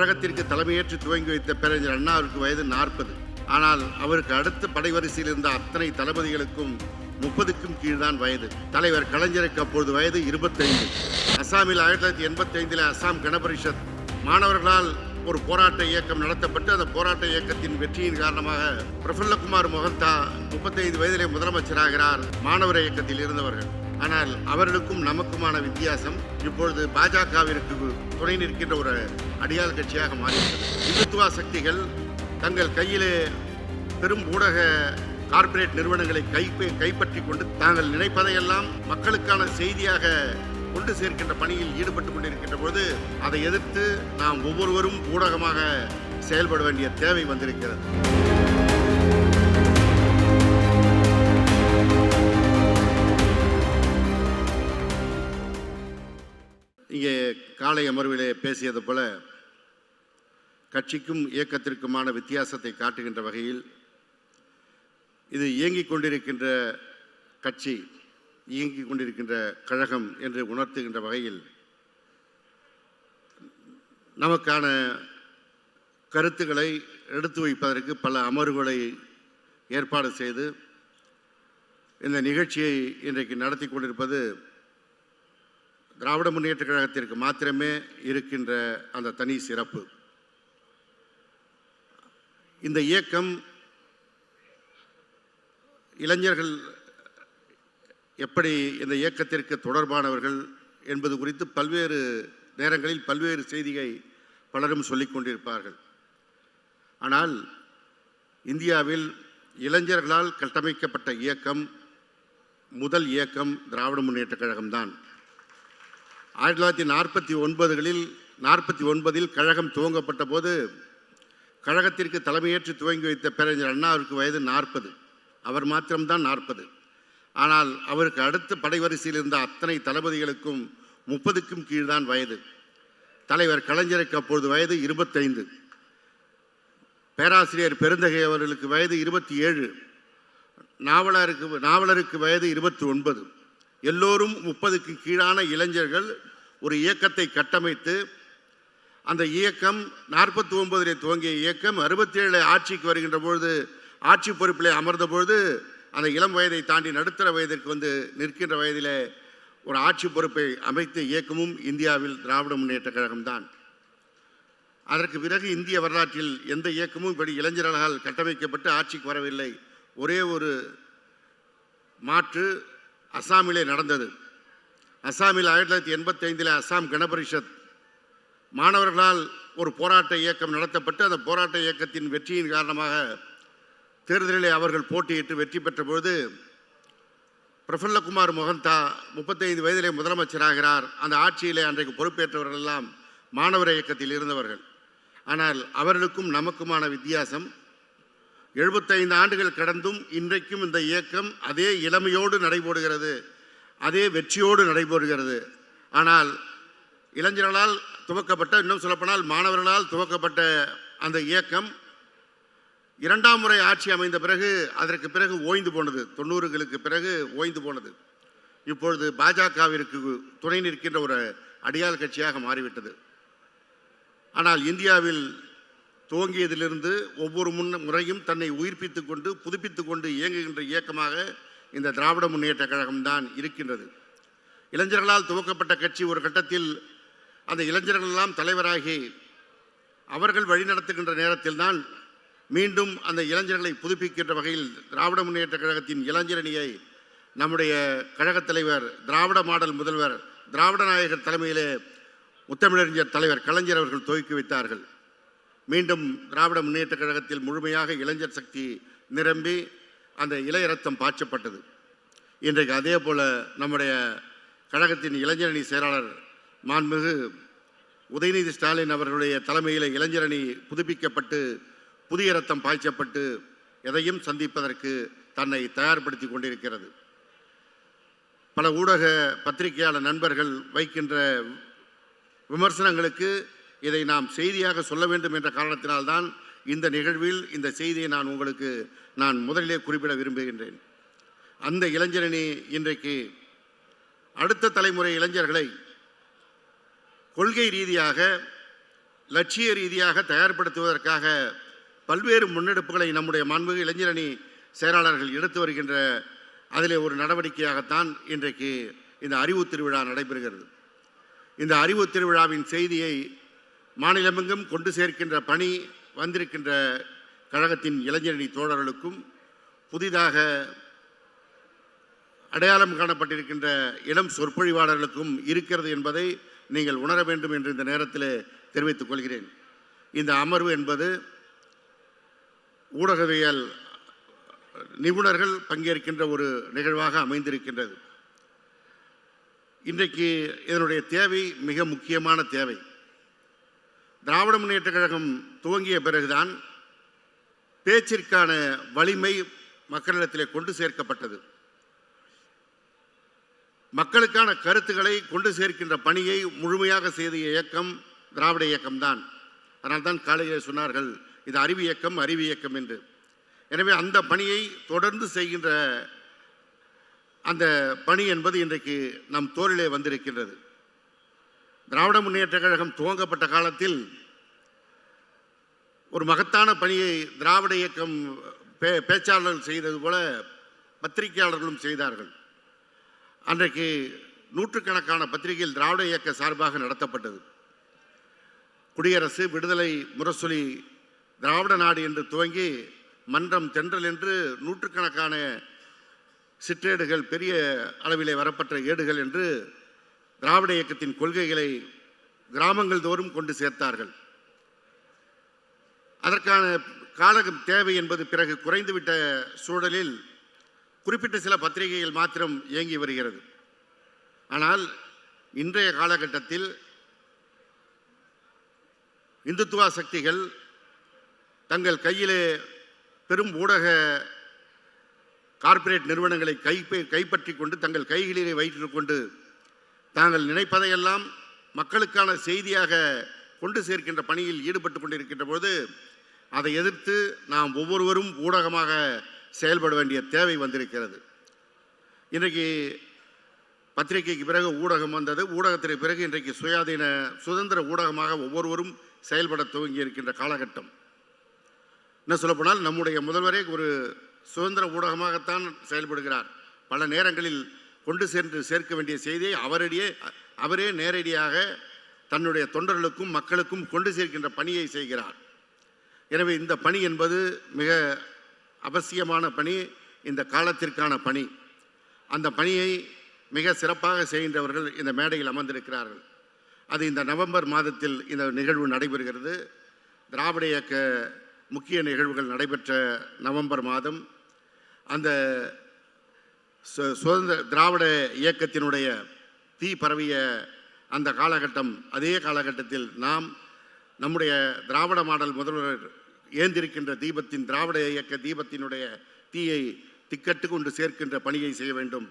கழகத்திற்கு தலைமையேற்று துவங்கி வைத்த பேரறிஞர் அண்ணாவிற்கு வயது 40. ஆனால் அவருக்கு அடுத்த படைவரிசையில் இருந்த அத்தனை தளபதிகளுக்கும் 30க்கும் கீழ்தான் வயது. தலைவர் கலைஞருக்கு அப்பொழுது வயது 25. அசாமில் 1985 அசாம் கணபரிஷத் மாணவர்களால் ஒரு போராட்ட இயக்கம் நடத்தப்பட்டு அந்த போராட்ட இயக்கத்தின் வெற்றியின் காரணமாக பிரஃபுல்லகுமார் மொஹந்தா 35 வயதிலே முதலமைச்சராகிறார். மாணவர் இயக்கத்தில் இருந்தவர்கள். ஆனால் அவர்களுக்கும் நமக்குமான வித்தியாசம் இப்பொழுது பாஜகவிற்கு துணை நிற்கின்ற ஒரு அடியாள் கட்சியாக மாறிவிட்டது. இந்துத்துவ சக்திகள் தங்கள் கையிலே பெரும் ஊடக கார்ப்பரேட் நிறுவனங்களை கைப்பற்றி கொண்டு தாங்கள் நினைப்பதையெல்லாம் மக்களுக்கான செய்தியாக கொண்டு சேர்க்கின்ற பணியில் ஈடுபட்டு கொண்டிருக்கின்ற பொழுது அதை எதிர்த்து நாம் ஒவ்வொருவரும் ஊடகமாக செயல்பட வேண்டிய தேவை வந்திருக்கிறது. இங்கே காலை அமர்விலே பேசியது போல கட்சிக்கும் இயக்கத்திற்குமான வித்தியாசத்தை காட்டுகின்ற வகையில் இது இயங்கிக் கொண்டிருக்கின்ற கட்சி, இயங்கிக் கொண்டிருக்கின்ற கழகம் என்று உணர்த்துகின்ற வகையில் நமக்கான கருத்துக்களை எடுத்து வைப்பதற்கு பல அமர்வுகளை ஏற்பாடு செய்து இந்த நிகழ்ச்சியை இன்றைக்கு நடத்தி கொண்டிருப்பது திராவிட முன்னேற்ற கழகத்திற்கு மாத்திரமே இருக்கின்ற அந்த தனி சிறப்பு. இந்த இயக்கம் இளைஞர்கள் எப்படி இந்த இயக்கத்திற்கு தொடர்பானவர்கள் என்பது குறித்து பல்வேறு நேரங்களில் பல்வேறு செய்தியை பலரும் சொல்லிக் கொண்டிருப்பார்கள். ஆனால் இந்தியாவில் இளைஞர்களால் கட்டமைக்கப்பட்ட இயக்கம் முதல் இயக்கம் திராவிட முன்னேற்ற கழகம்தான். 1949 கழகம் துவங்கப்பட்ட போது கழகத்திற்கு தலைமையேற்று துவங்கி வைத்த பேரறிஞர் அண்ணாவிற்கு வயது 40. அவர் மாத்திரம்தான் 40. ஆனால் அவருக்கு அடுத்த படைவரிசையில் இருந்த அத்தனை தளபதிகளுக்கும் 30க்கும் கீழ்தான் வயது. தலைவர் கலைஞருக்கு அப்பொழுது வயது 25. பேராசிரியர் பெருந்தகை அவர்களுக்கு வயது 27. நாவலருக்கு வயது 29. எல்லோரும் 30க்கு கீழான இளைஞர்கள் ஒரு இயக்கத்தை கட்டமைத்து அந்த இயக்கம் 49 துவங்கிய இயக்கம் 67 ஆட்சிக்கு வருகின்ற பொழுது ஆட்சி பொறுப்பிலே அமர்ந்த பொழுது அந்த இளம் வயதை தாண்டி நடுத்தர வயதிற்கு வந்து நிற்கின்ற வயதிலே ஒரு ஆட்சி பொறுப்பை அமைத்த இயக்கமும் இந்தியாவில் திராவிட முன்னேற்ற கழகம்தான். அதற்கு பிறகு இந்திய வரலாற்றில் எந்த இயக்கமும் இப்படி இளைஞர்களால் கட்டமைக்கப்பட்டு ஆட்சிக்கு வரவில்லை. ஒரே ஒரு மாற்று அசாமிலே நடந்தது. அசாமில் 1985 அசாம் கணபரிஷத் மாணவர்களால் ஒரு போராட்ட இயக்கம் நடத்தப்பட்டு அந்த போராட்ட இயக்கத்தின் வெற்றியின் காரணமாக தேர்தலிலே அவர்கள் போட்டியிட்டு வெற்றி பெற்ற பொழுது பிரஃபுல்லகுமார் மொஹந்தா 35 வயதிலே முதலமைச்சராகிறார். அந்த ஆட்சியிலே அன்றைக்கு பொறுப்பேற்றவர்கள் எல்லாம் மாணவர் இயக்கத்தில் இருந்தவர்கள். ஆனால் அவர்களுக்கும் நமக்குமான வித்தியாசம் 75 ஆண்டுகள் கடந்தும் இன்றைக்கும் இந்த இயக்கம் அதே இளமையோடு நடைபோடுகிறது, அதே வெற்றியோடு நடைபோடுகிறது. ஆனால் இளைஞர்களால் துவக்கப்பட்ட, இன்னும் சொல்லப்போனால் மாணவர்களால் துவக்கப்பட்ட அந்த இயக்கம் 2ஆம் முறை ஆட்சி அமைந்த பிறகு அதற்கு பிறகு ஓய்ந்து போனது. 90களுக்கு பிறகு ஓய்ந்து போனது. இப்பொழுது பாஜகவிற்கு துணை நிற்கின்ற ஒரு அடியாள் கட்சியாக மாறிவிட்டது. ஆனால் இந்தியாவில் துவங்கியதிலிருந்து ஒவ்வொரு முறையும் தன்னை உயிர்ப்பித்து கொண்டு புதுப்பித்து கொண்டு இயங்குகின்ற இயக்கமாக இந்த திராவிட முன்னேற்ற கழகம்தான் இருக்கின்றது. இளைஞர்களால் துவக்கப்பட்ட கட்சி ஒரு கட்டத்தில் அந்த இளைஞர்களெல்லாம் தலைவராகி அவர்கள் வழிநடத்துகின்ற நேரத்தில் தான் மீண்டும் அந்த இளைஞர்களை புதுப்பிக்கின்ற வகையில் திராவிட முன்னேற்ற கழகத்தின் இளைஞரணியை நம்முடைய கழகத் தலைவர், திராவிட மாடல் முதல்வர், திராவிட நாயகர் தலைமையிலே முத்தமிழறிஞர் தலைவர் கலைஞர் அவர்கள் துவக்கி வைத்தார்கள். மீண்டும் திராவிட முன்னேற்ற கழகத்தில் முழுமையாக இளைஞர் சக்தி நிரம்பி அந்த இளைய ரத்தம் பாய்ச்சப்பட்டது. இன்றைக்கு அதே போல நம்முடைய கழகத்தின் இளைஞரணி செயலாளர் மாண்புமிகு உதயநிதி ஸ்டாலின் அவர்களுடைய தலைமையில் இளைஞரணி புதுப்பிக்கப்பட்டு புதிய ரத்தம் பாய்ச்சப்பட்டு எதையும் சந்திப்பதற்கு தன்னை தயார்படுத்தி கொண்டிருக்கிறது. பல ஊடக பத்திரிகையாளர் நண்பர்கள் வைக்கின்ற விமர்சனங்களுக்கு இதை நாம் செய்தியாக சொல்ல வேண்டும் என்ற காரணத்தினால்தான் இந்த நிகழ்வில் இந்த செய்தியை நான் முதலிலே குறிப்பிட விரும்புகின்றேன். அந்த இளைஞரணி இன்றைக்கு அடுத்த தலைமுறை இளைஞர்களை கொள்கை ரீதியாக லட்சிய ரீதியாக தயார்படுத்துவதற்காக பல்வேறு முன்னெடுப்புகளை நம்முடைய மாண்புமிகு இளைஞரணி செயலாளர்கள் எடுத்து வருகின்ற அதிலே ஒரு நடவடிக்கையாகத்தான் இன்றைக்கு இந்த அறிவு திருவிழா நடைபெறுகிறது. இந்த அறிவு திருவிழாவின் செய்தியை மாநிலமெங்கும் கொண்டு சேர்க்கின்ற பணி வந்திருக்கின்ற கழகத்தின் இளைஞரணி தோழர்களுக்கும் புதிதாக அடையாளம் காணப்பட்டிருக்கின்ற இளம் சொற்பொழிவாளர்களுக்கும் இருக்கிறது என்பதை நீங்கள் உணர வேண்டும் என்று இந்த நேரத்தில் தெரிவித்துக் கொள்கிறேன். இந்த அமர்வு என்பது ஊடகவியல் நிபுணர்கள் பங்கேற்கின்ற ஒரு நிகழ்வாக அமைந்திருக்கின்றது. இன்றைக்கு இதனுடைய தேவை மிக முக்கியமான தேவை. திராவிட முன்னேற்றக் கழகம் துவங்கிய பிறகுதான் பேச்சிற்கான வலிமை மக்களிடத்திலே கொண்டு சேர்க்கப்பட்டது. மக்களுக்கான கருத்துக்களை கொண்டு சேர்க்கின்ற பணியை முழுமையாக செய்த இயக்கம் திராவிட இயக்கம்தான். அதனால்தான் காலையில் சொன்னார்கள் இது அறிவு இயக்கம் என்று. எனவே அந்த பணியை தொடர்ந்து செய்கின்ற அந்த பணி என்பது இன்றைக்கு நம் தோளிலே வந்திருக்கின்றது. திராவிட முன்னேற்றக் கழகம் துவங்கப்பட்ட காலத்தில் ஒரு மகத்தான பணியை திராவிட இயக்கம் பேச்சாளர்கள் செய்தது போல பத்திரிகையாளர்களும் செய்தார்கள். அன்றைக்கு நூற்றுக்கணக்கான பத்திரிகைகள் திராவிட இயக்க சார்பாக நடத்தப்பட்டது. குடியரசு, விடுதலை, முரசொலி, திராவிட நாடு என்று துவங்கி மன்றம், தென்றல் என்று நூற்றுக்கணக்கான சிற்றேடுகள், பெரிய அளவிலே வரப்பட்ட ஏடுகள் என்று திராவிட இயக்கத்தின் கொள்கைகளை கிராமங்கள் தோறும் கொண்டு சேர்த்தார்கள். அதற்கான கால தேவை என்பது பிறகு குறைந்துவிட்ட சூழலில் குறிப்பிட்ட சில பத்திரிகைகள் மாத்திரம் இயங்கி வருகிறது. ஆனால் இன்றைய காலகட்டத்தில் இந்துத்துவ சக்திகள் தங்கள் கையிலே பெரும் ஊடக கார்ப்பரேட் நிறுவனங்களை கைப்பற்றி கொண்டு தங்கள் கைகளிலே வைத்துக் கொண்டு தாங்கள் நினைப்பதையெல்லாம் மக்களுக்கான செய்தியாக கொண்டு சேர்க்கின்ற பணியில் ஈடுபட்டு கொண்டிருக்கின்ற போது அதை எதிர்த்து நாம் ஒவ்வொருவரும் ஊடகமாக செயல்பட வேண்டிய தேவை வந்திருக்கிறது. இன்றைக்கு பத்திரிகைக்கு பிறகு ஊடகம் வந்தது. ஊடகத்திற்கு பிறகு இன்றைக்கு சுதந்திர ஊடகமாக ஒவ்வொருவரும் செயல்பட துவங்கி இருக்கின்ற காலகட்டம். என்ன சொல்லப்போனால் நம்முடைய முதல்வரே ஒரு சுதந்திர ஊடகமாகத்தான் செயல்படுகிறார். பல நேரங்களில் கொண்டு சேர்க்க வேண்டிய செய்தியை அவரே நேரடியாக தன்னுடைய தொண்டர்களுக்கும் மக்களுக்கும் கொண்டு சேர்க்கின்ற பணியை செய்கிறார். எனவே இந்த பணி என்பது மிக அவசியமான பணி, இந்த காலத்திற்கான பணி. அந்த பணியை மிக சிறப்பாக செய்கின்றவர்கள் இந்த மேடையில் அமர்ந்திருக்கிறார்கள். அது இந்த நவம்பர் மாதத்தில் இந்த நிகழ்வு நடைபெறுகிறது. திராவிட இயக்க முக்கிய நிகழ்வுகள் நடைபெற்ற நவம்பர் மாதம் அந்த சுதந்திர திராவிட இயக்கத்தினுடைய தீ பரவிய அந்த காலகட்டம். அதே காலகட்டத்தில் நாம் நம்முடைய திராவிட மாடல் முதல்வர் ஏந்திருக்கின்ற தீபத்தின், திராவிட இயக்க தீபத்தினுடைய தீயை திக்கட்டு கொண்டு சேர்க்கின்ற பணியை செய்ய வேண்டும்.